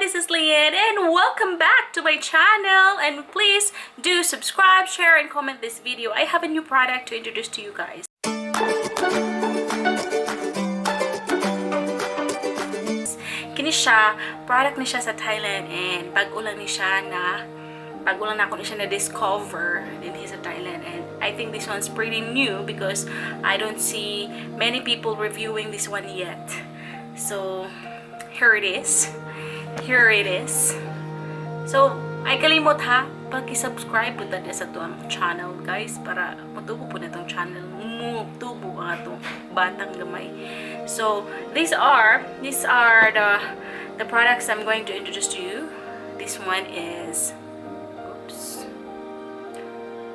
this is Lian and welcome back to my channel, and please do subscribe, share, and comment this video. I have a new product to introduce to you guys. Kini siya, product ni siya sa Thailand, and bago lang ako ni siya na-discover din sa Thailand, and I think this one's pretty new because I don't see many people reviewing this one yet. So here it is. So ay kalimot ha, pag-subscribe po tayo sa tuang channel guys, para matubo po na itong channel, mutubo ang itong batang gamay. So these are the products I'm going to introduce to you. This one is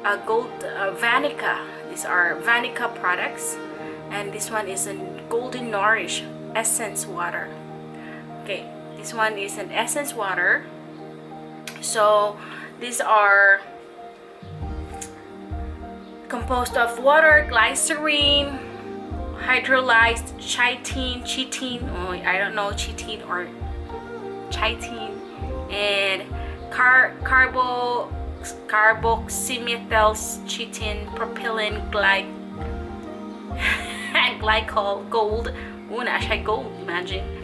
Vanekaa. These are Vanekaa products, and this one is a Golden Nourish Essence Water. Okay, this one is an essence water. So these are composed of water, glycerine, hydrolyzed chitin, I don't know, chitin or chitin, and carboxymethyl chitin, propylene glycol, gold. Una siya gold, imagine.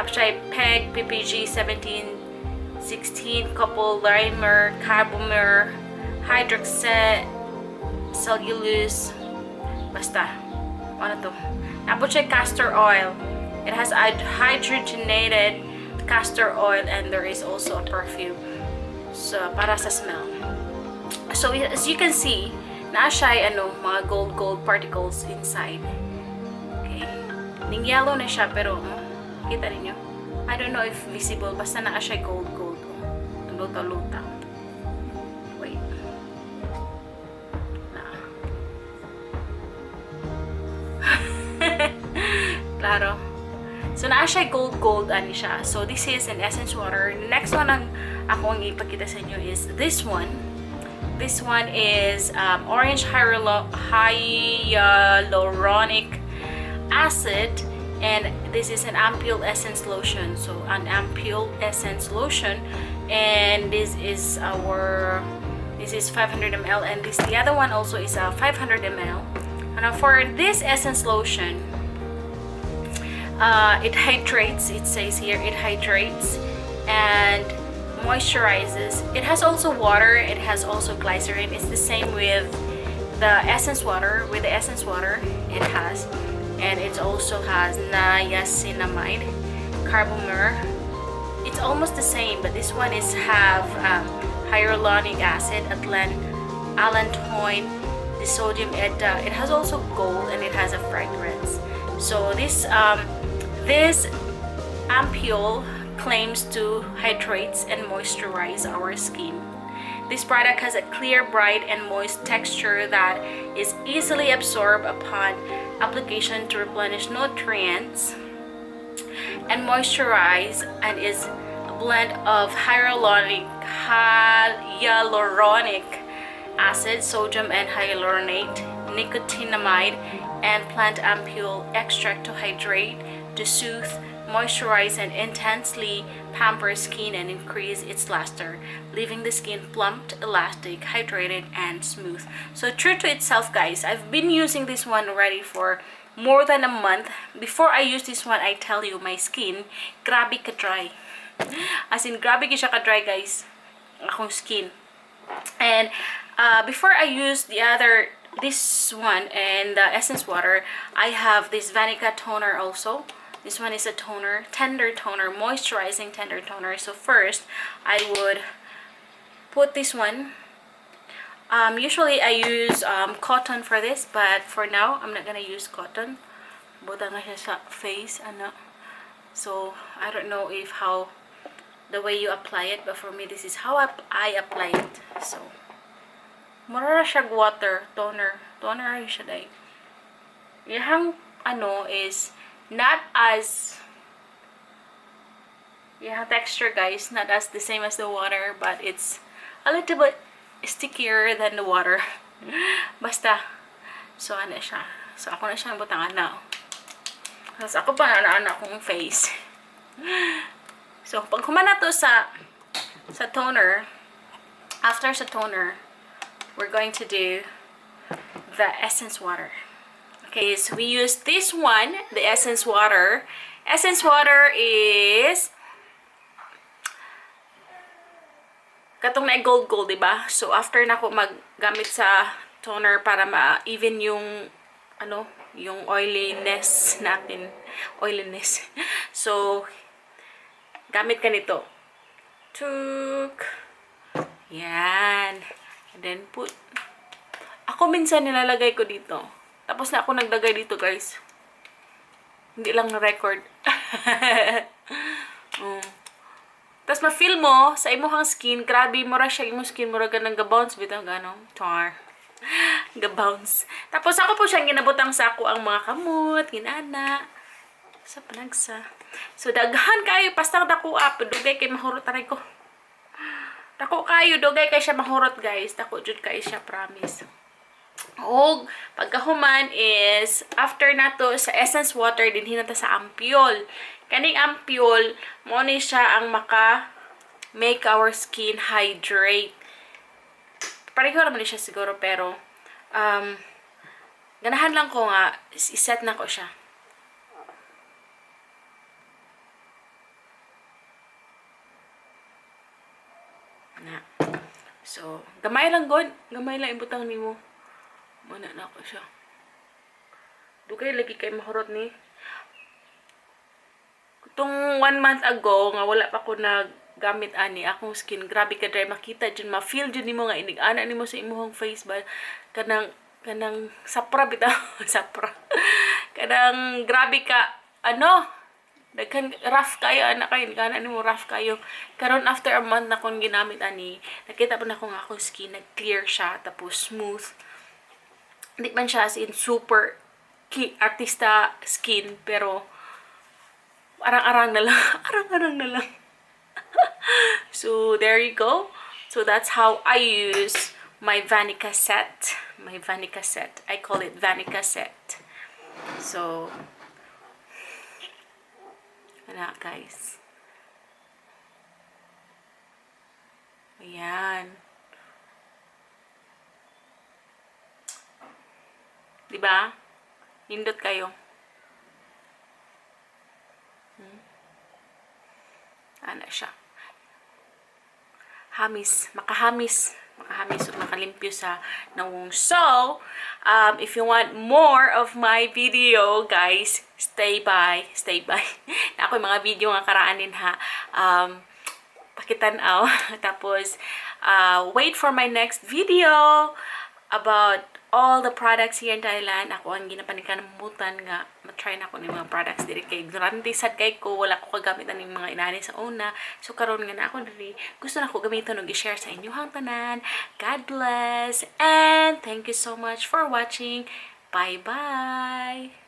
Siya PEG, PPG 1716, copolymer, carbomer, hydroxycellulose, basta, ano to? Tapos siya castor oil. It has hydrogenated castor oil, and there is also a perfume. So, para sa smell. So, as you can see, na siya mga gold particles inside. Ning yellow na siya, pero kita niyo, I don't know if visible, basta na siya gold. Luta. Wait. Claro. So na siya gold ani siya. So this is an essence water. The next one ang ako ang ipakita sa inyo is this one. This one is orange hyaluronic acid, and this is an Ampoule essence lotion. So an Ampoule essence lotion, and this is 500 ml, and the other one also is 500 ml. And for this essence lotion, it hydrates. It says here it hydrates and moisturizes. It has also water. It has also glycerin. It's the same with the essence water. With the essence water, it has. And it also has niacinamide, carbomer. It's almost the same, but this one is hyaluronic acid, allantoin, the sodium. It has also gold, and it has a fragrance. So this Ampoule claims to hydrate and moisturize our skin. This product has a clear, bright, and moist texture that is easily absorbed upon application to replenish nutrients and moisturize, and is a blend of hyaluronic acid, sodium and hyaluronate, nicotinamide, and plant ampoule extract to hydrate, to soothe, moisturize, and intensely pamper skin and increase its luster, leaving the skin plump, elastic, hydrated, and smooth. So true to itself guys, I've been using this one already for more than a month. Before I use this one, I tell you, my skin grabe ka dry. As in, grabe ka siya ka dry guys, akong skin. And before I use this one and the essence water, I have this Vanekaa toner also. This one is a toner, tender toner, moisturizing tender toner. So first, I would put this one. Usually I use cotton for this, but for now, I'm not gonna use cotton. Buta na siya sa face, So I don't know the way you apply it, but for me, this is how I apply it. So, mura siya water, toner siya dahil. Yung is not as texture guys, not as the same as the water, but it's a little bit stickier than the water. Basta, so siya. So ako na siyang butangan na. Tapos ako pa na akong face. So, pag humana to sa toner, after sa toner, we're going to do the essence water. Okay, so we use this one, the essence water. Essence water is katong na gold, diba? So, after na ko maggamit sa toner para ma-even yung yung oiliness natin. Oiliness. So, gamit ka nito. Tuk. Yan. And then put. Ako minsan nilalagay ko dito. Tapos na ako naglagay dito, guys. Hindi lang na-record. Tapos ma-feel mo sa imuhang skin, grabe mo ra siya imong skin mo ra ganang ga-bounce bitaw ganong char. Ga-bounce. Tapos ako po siyang ginabutang sa ako ang mga kamot, ginana. Sa panagsa. So daghan kayo pastang dako up, dugay kay mahurot aray ko. Dako kayo, dugay kay siya mahurot, guys. Dako jud kay siya, promise. Og pagkahuman is after nato sa essence water din hinata sa ampoule. Kaning ampoule mo ni siya ang maka make our skin hydrate. Pareho naman siya siguro pero ganahan lang ko nga iset na ko siya. Na. So, gamay lang god, gamay lang ibutang nimo. Mana na ko siya. Dugay lagi kay mahurot ni. Itong 1 month ago, nga wala pa ko naggamit ani, akong skin, grabe ka dry, makita dyan, ma-feel dyan ni mo nga, inig-ana ni mo sa imuhong face ba, kanang sapra bitaw, sapra. Kanang grabe ka, daghan rough kayo, anak kayo, inig-ana ni mo rough kayo. Karon after a month na kong ginamit ani, nakita pa na ko nga akong skin, nag-clear siya, tapos smooth. Hindi man siya as in super artista skin, pero arang-arang na lang. Arang-arang na lang. So, there you go. So, that's how I use my Vanekaa set. My Vanekaa set. I call it Vanekaa set. So, wala, guys. Ayan. Diba? Nindot kayo. Ano siya. Hamis. Makahamis o makalimpyo sa nawong. So, if you want more of my video, guys, stay by. Na ako yung mga video nga karaanin ha. Pakitanaw. Tapos, wait for my next video about all the products here in Thailand. Ako ang ginapanikanamutan nga matry na ako ng mga products diri kay ignorante sad kay ko, wala ko kagamitan ng mga inani sa una. So karon nga na ako diri gusto na ko gamiton og i-share sa inyong tanan. God bless and thank you so much for watching. Bye bye.